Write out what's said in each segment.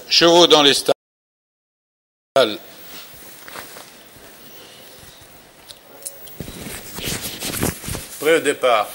Chevaux dans les stalles. Prêt au départ.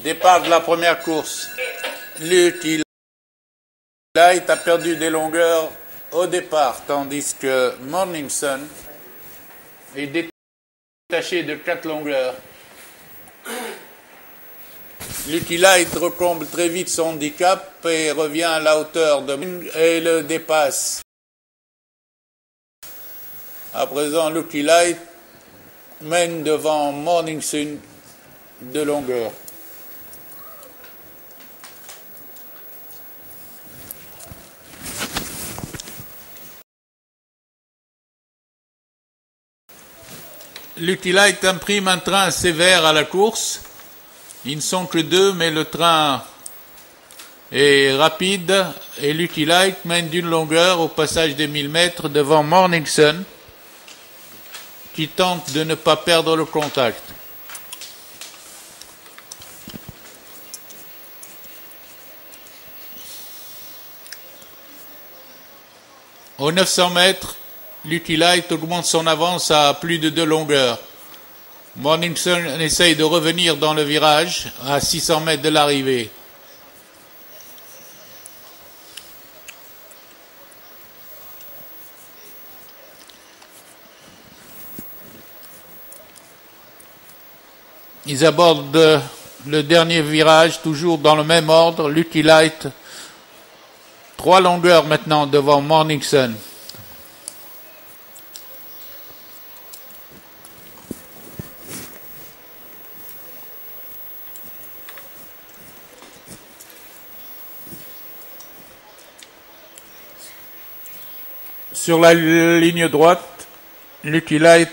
Départ de la première course. Lucky Light a perdu des longueurs au départ, tandis que Morning Sun est détaché de 4 longueurs. Lucky Light recomble très vite son handicap et revient à la hauteur de et le dépasse. À présent, Lucky Light mène devant Morning Sun de longueur. Lucky Light imprime un train sévère à la course. Ils ne sont que 2, mais le train est rapide et Lucky Light mène d'une longueur au passage des 1000 mètres devant Morning Sun qui tente de ne pas perdre le contact. Aux 900 mètres, Lucky Light augmente son avance à plus de 2 longueurs. Morning Sun essaye de revenir dans le virage à 600 mètres de l'arrivée. Ils abordent le dernier virage, toujours dans le même ordre. Lucky Light, 3 longueurs maintenant devant Morning Sun. Sur la ligne droite, Lucky Light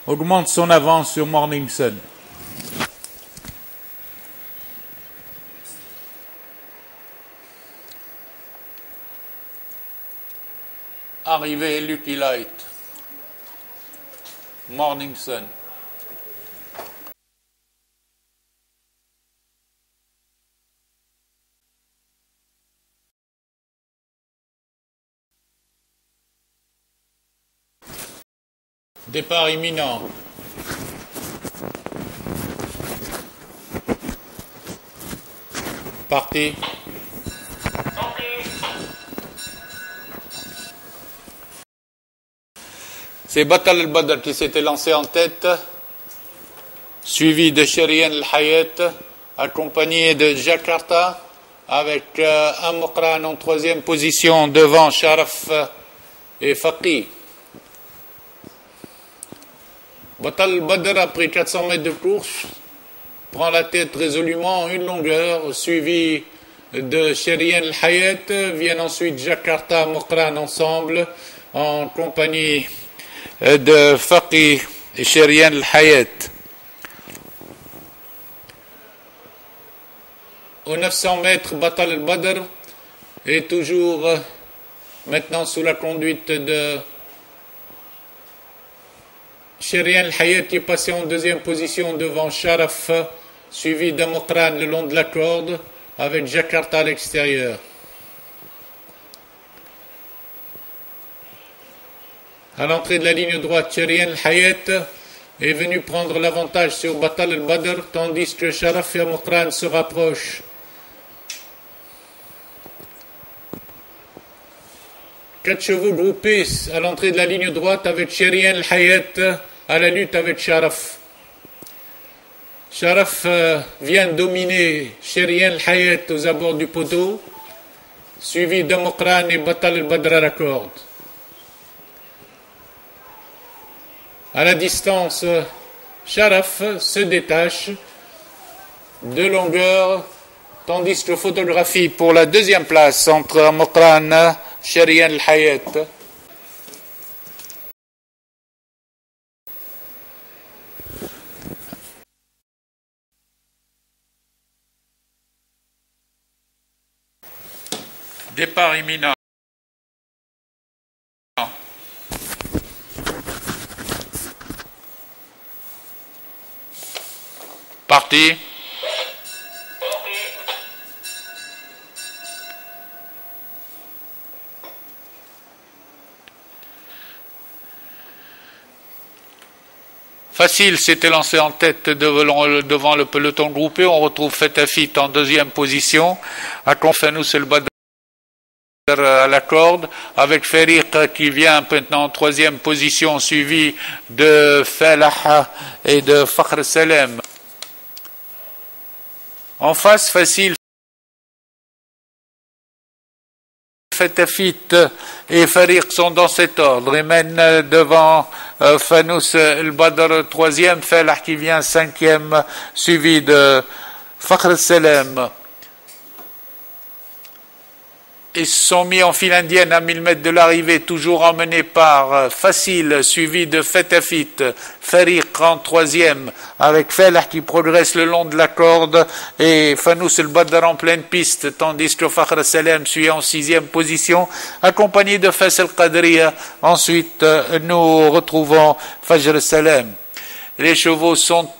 augmente son avance sur Morning Sun. Arrivée Lucky Light. Morning Sun. Départ imminent. Parti. C'est Batal al-Badr qui s'était lancé en tête, suivi de Sherian al-Hayat, accompagné de Jakarta, avec Amokran en 3e position devant Sharaf et Faqih. Batal al-Badr, après 400 mètres de course, prend la tête résolument en une longueur, suivi de Sherian al-Hayat. Viennent ensuite Jakarta, Amokran ensemble, en compagnie de Faqih et Sherian al-Hayat. Aux 900 mètres, Batal al-Badr est toujours maintenant sous la conduite de Sherian al-Hayat qui est passé en 2e position devant Sharaf, suivi d'Amokran le long de la corde avec Jakarta à l'extérieur. À l'entrée de la ligne droite, Sherian al-Hayat est venu prendre l'avantage sur Batal al-Badr, tandis que Sharaf et Amokran se rapprochent. 4 chevaux groupés à l'entrée de la ligne droite avec Sherian al-Hayat à la lutte avec Sharaf. Sharaf vient dominer Sherian al-Hayat aux abords du poteau, suivi d'Amokran et Batal al-Badr à la corde. À la distance, Sharaf se détache de longueur, tandis que photographie pour la 2e place entre Amokran, Sherian al-Hayat. Départ imminent. Parti. Facile s'était lancé en tête devant le peloton groupé. On retrouve Fetafit en deuxième position. Fanous El Badr à la corde, avec Fariq qui vient maintenant en troisième position, suivi de Falah et de Fakhr Salem. En face, facile, Fetafit et Fariq sont dans cet ordre et mènent devant Fanous El Badr troisième, Falah qui vient cinquième, suivi de Fakhr Salem. Ils se sont mis en file indienne à 1000 mètres de l'arrivée, toujours emmenés par Facile, suivi de Fetafit, Fariq en troisième, avec Falah qui progresse le long de la corde, et Fanous El Badr en pleine piste, tandis que Fakhr Salem suit en sixième position, accompagné de Fas El Qadriya. Ensuite, nous retrouvons Fajr Salem. Les chevaux sont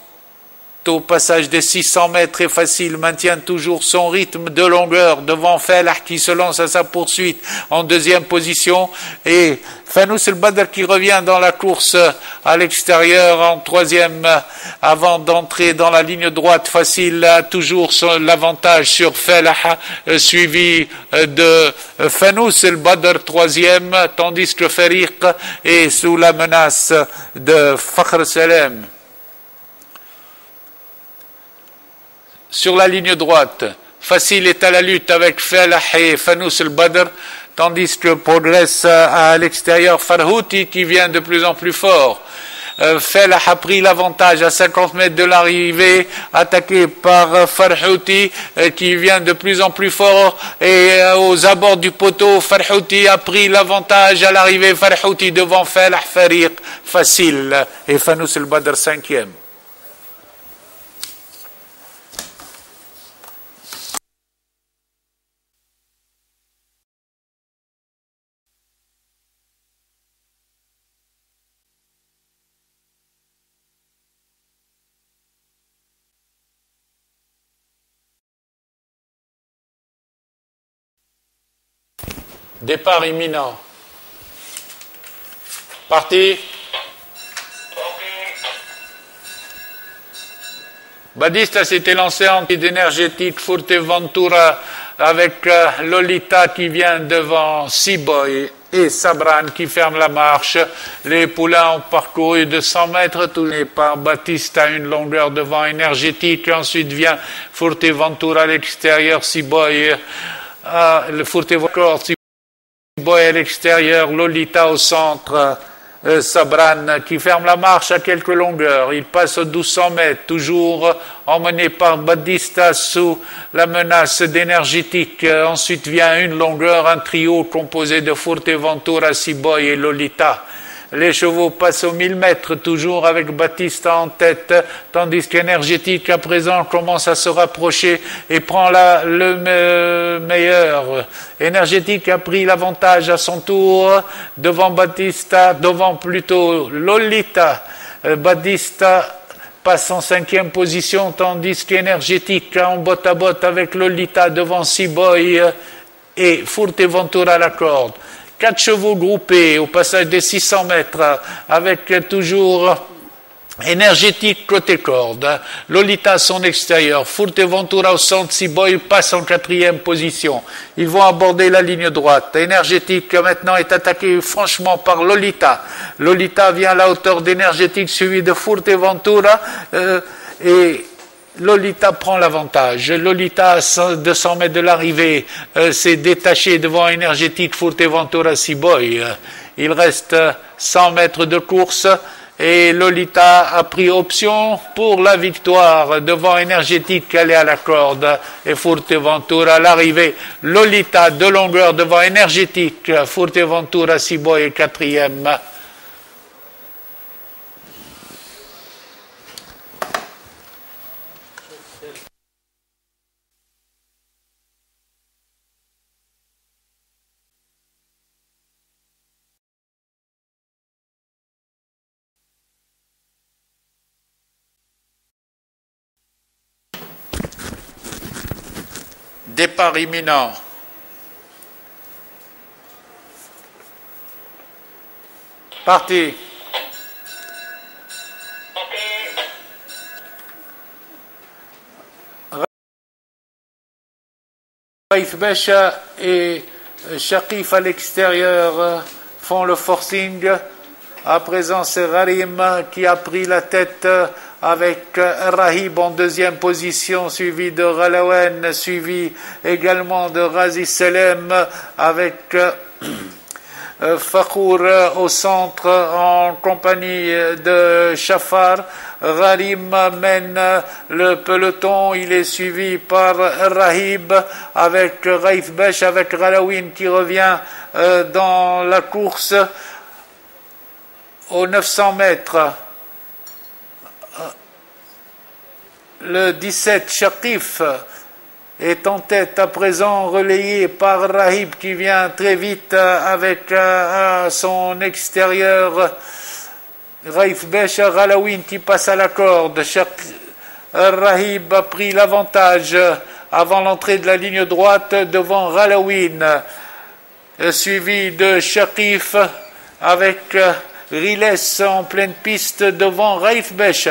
au passage des 600 mètres et Facile maintient toujours son rythme de longueur devant Falah qui se lance à sa poursuite en deuxième position et Fanous El Badr qui revient dans la course à l'extérieur en troisième avant d'entrer dans la ligne droite. Facile a toujours l'avantage sur Falah suivi de Fanous El Badr troisième, tandis que Fariq est sous la menace de Fakhr Salem. Sur la ligne droite, Facile est à la lutte avec Falah et Fanous El Badr, tandis que progresse à l'extérieur Farhouti qui vient de plus en plus fort. Falah a pris l'avantage à 50 mètres de l'arrivée, attaqué par Farhouti qui vient de plus en plus fort et aux abords du poteau, Farhouti a pris l'avantage à l'arrivée, Farhouti devant Falah, Fariq, Facile et Fanous El Badr cinquième. Départ imminent. Parti. Battista s'était lancé en guide énergétique Fuerteventura avec Lolita qui vient devant Seaboy et Sabran qui ferme la marche. Les poulains ont parcouru de 100 mètres, tournés par Battista, une longueur de vent énergétique. Ensuite vient Fuerteventura à l'extérieur, Seaboy, le Fuerteventura, Seaboy à l'extérieur, Lolita au centre, Sabran qui ferme la marche à quelques longueurs. Il passe aux 1200 mètres, toujours emmené par Battista sous la menace d'énergétique. Ensuite vient une longueur, un trio composé de Fuerteventura, Seaboy et Lolita. Les chevaux passent aux 1000 mètres, toujours avec Battista en tête, tandis qu'Énergétique, à présent, commence à se rapprocher et prend le meilleur. Énergétique a pris l'avantage à son tour devant Battista, devant plutôt Lolita. Battista passe en cinquième position, tandis qu'Énergétique en botte à botte avec Lolita devant Seaboy et Fuerteventura à la corde. 4 chevaux groupés au passage des 600 mètres avec toujours Énergétique côté corde. Lolita à son extérieur. Fuerteventura au centre. Seaboy passe en quatrième position. Ils vont aborder la ligne droite. Énergétique maintenant est attaqué franchement par Lolita. Lolita vient à la hauteur d'Énergétique suivi de Fuerteventura et Lolita prend l'avantage. Lolita, à 200 mètres de l'arrivée, s'est détaché devant Énergétique, Fuerteventura, Seaboy. Il reste 100 mètres de course et Lolita a pris option pour la victoire devant Énergétique qui allait à la corde et Fuerteventura à l'arrivée. Lolita de longueur devant Énergétique, Fuerteventura, Seaboy est quatrième. Départ imminent. Parti. Raif Besha et Shaqif à l'extérieur font le forcing. À présent, c'est Gharim qui a pris la tête avec Rahib en deuxième position, suivi de Ghalawen, suivi également de Razi Selem avec Fakhour au centre en compagnie de Shafar. Gharim mène le peloton, il est suivi par Rahib avec Raif Besh, avec Ghalawin qui revient dans la course aux 900 mètres. Le 17 Shaqif est en tête à présent, relayé par Rahib qui vient très vite avec son extérieur. Raif Besh, Ghalawin qui passe à la corde. Rahib a pris l'avantage avant l'entrée de la ligne droite devant Ghalawin, suivi de Shaqif avec Riles en pleine piste devant Raif Besh.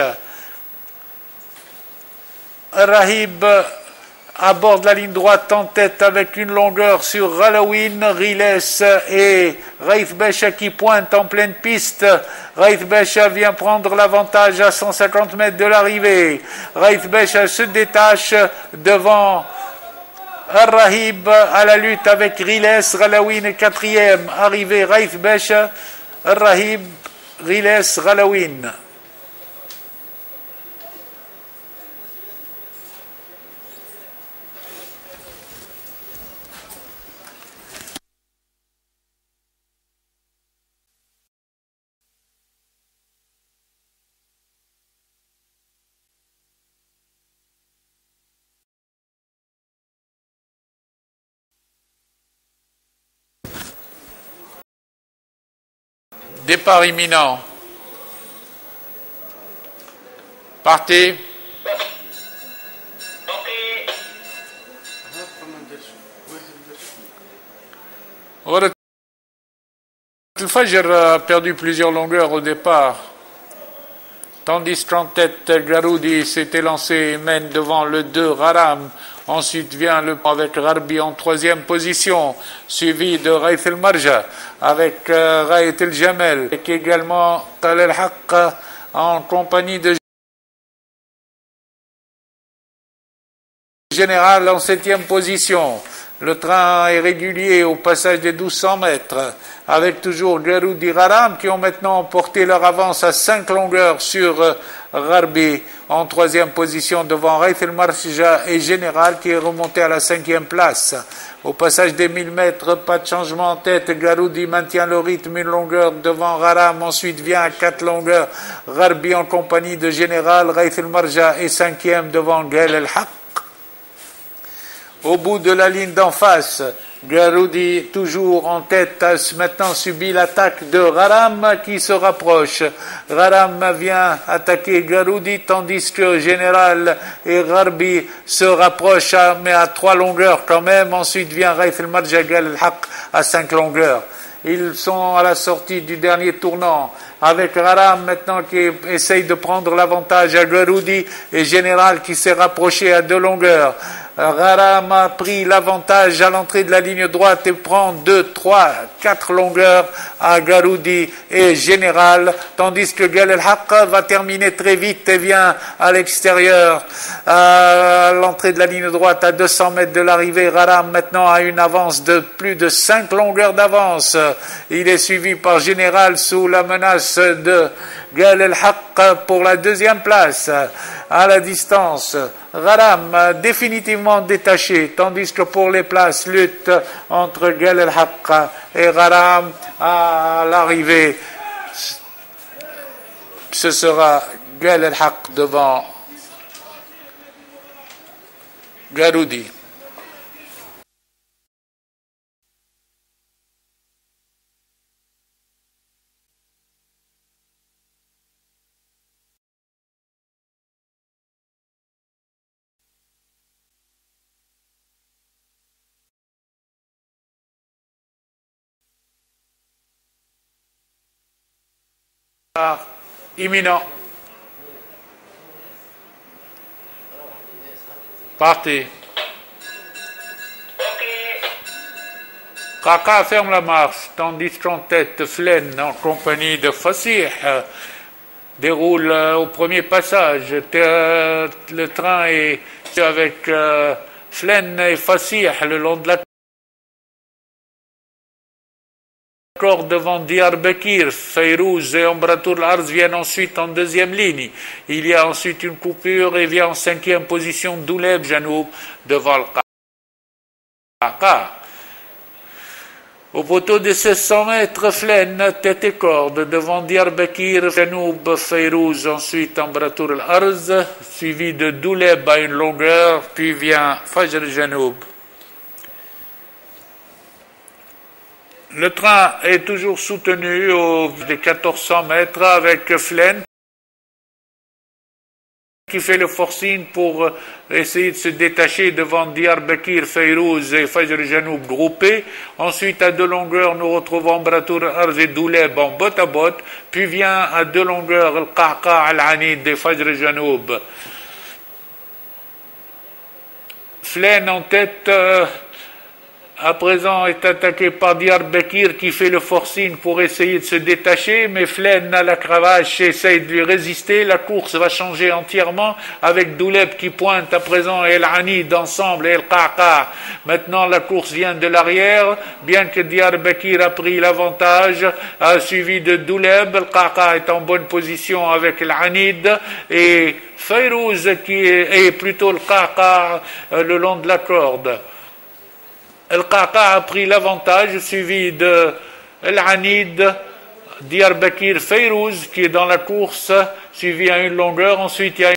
Rahib aborde la ligne droite en tête avec une longueur sur Ghalawin, Riles et Raif Besha qui pointe en pleine piste. Raif Besha vient prendre l'avantage à 150 mètres de l'arrivée. Raif Besha se détache devant Rahib à la lutte avec Riles. Ghalawin est quatrième. Arrivée Raif Besha, Rahib, Riles, Ghalawin. Départ imminent. Partez. Al-Fajr a perdu plusieurs longueurs au départ. Tandis qu'en tête, Garoudi s'est élancé et mène devant le 2 Gharam. Ensuite vient le avec Gharbi en troisième position, suivi de Raif el-Marja avec Raït el-Jamel, et également Tal el-Haq en compagnie de Général en septième position. Le train est régulier au passage des 1200 mètres, avec toujours Garoudi Gharam qui ont maintenant porté leur avance à 5 longueurs sur Gharbi en troisième position devant Raif el-Marja et Général qui est remonté à la 5e place. Au passage des 1000 mètres, pas de changement en tête. Garoudi maintient le rythme, une longueur devant Gharam. Ensuite vient à 4 longueurs Gharbi en compagnie de Général. Raif el-Marja est 5e devant Gael el-Haq. Au bout de la ligne d'en face, Garoudi, toujours en tête, a maintenant subi l'attaque de Gharam qui se rapproche. Gharam vient attaquer Garoudi tandis que Général et Gharbi se rapprochent, mais à 3 longueurs quand même. Ensuite vient Raif el-Marja, Gael el-Haq à 5 longueurs. Ils sont à la sortie du dernier tournant, avec Gharam maintenant qui essaye de prendre l'avantage à Garoudi et Général qui s'est rapproché à 2 longueurs. Gharam a pris l'avantage à l'entrée de la ligne droite et prend 2, 3, 4 longueurs à Garoudi et Général, tandis que Gael el-Haq va terminer très vite et vient à l'extérieur à l'entrée de la ligne droite à 200 mètres de l'arrivée. Gharam maintenant a une avance de plus de 5 longueurs d'avance. Il est suivi par Général sous la menace de Gael el-Haq pour la 2e place. À la distance, Gharam définitivement détaché, tandis que pour les places, lutte entre Gael el-Haq et Gharam à l'arrivée. Ce sera Gael el-Haq devant Garoudi. Imminent. Partez. Qaqa ferme la marche, tandis qu'en tête, Flen, en compagnie de Fasih, déroule au premier passage. Le train est avec Flen et Fasih le long de la corde devant Diyarbakir. Fayrouz et Ombratur al-Arz viennent ensuite en deuxième ligne. Il y a ensuite une coupure et vient en cinquième position Douleb Janoub devant le Qaqa. Au poteau de 1600 mètres, Flen, tête et corde, devant Diyarbakir, Janoub, Fayrouz, ensuite Ombratur al-Arz, suivi de Douleb à une longueur, puis vient Fajr Janoub. Le train est toujours soutenu aux 1400 mètres avec Flen qui fait le forcing pour essayer de se détacher devant Diyarbakir, Fayrouz et Fajr Janoub groupés. Ensuite, à deux longueurs, nous retrouvons Ombratur al-Arz et Douleb en botte à botte. Puis vient à deux longueurs le Qaqa al-Anid et Fajr Janoub. Flen en tête à présent est attaqué par Diyarbakir qui fait le forcing pour essayer de se détacher, mais Flen à la cravache essaye de lui résister. La course va changer entièrement avec Douleb qui pointe à présent et El-Anid ensemble et El-Qaqa. Maintenant la course vient de l'arrière, bien que Diyarbakir a pris l'avantage, a suivi de Douleb. El-Qaqa est en bonne position avec El-Anid et Fayrouz qui est plutôt le Qaqa le long de la corde. El-Qaqa a pris l'avantage, suivi de El-Anid, Diyarbakir, Fayrouz qui est dans la course, suivi à une longueur. Ensuite, il y a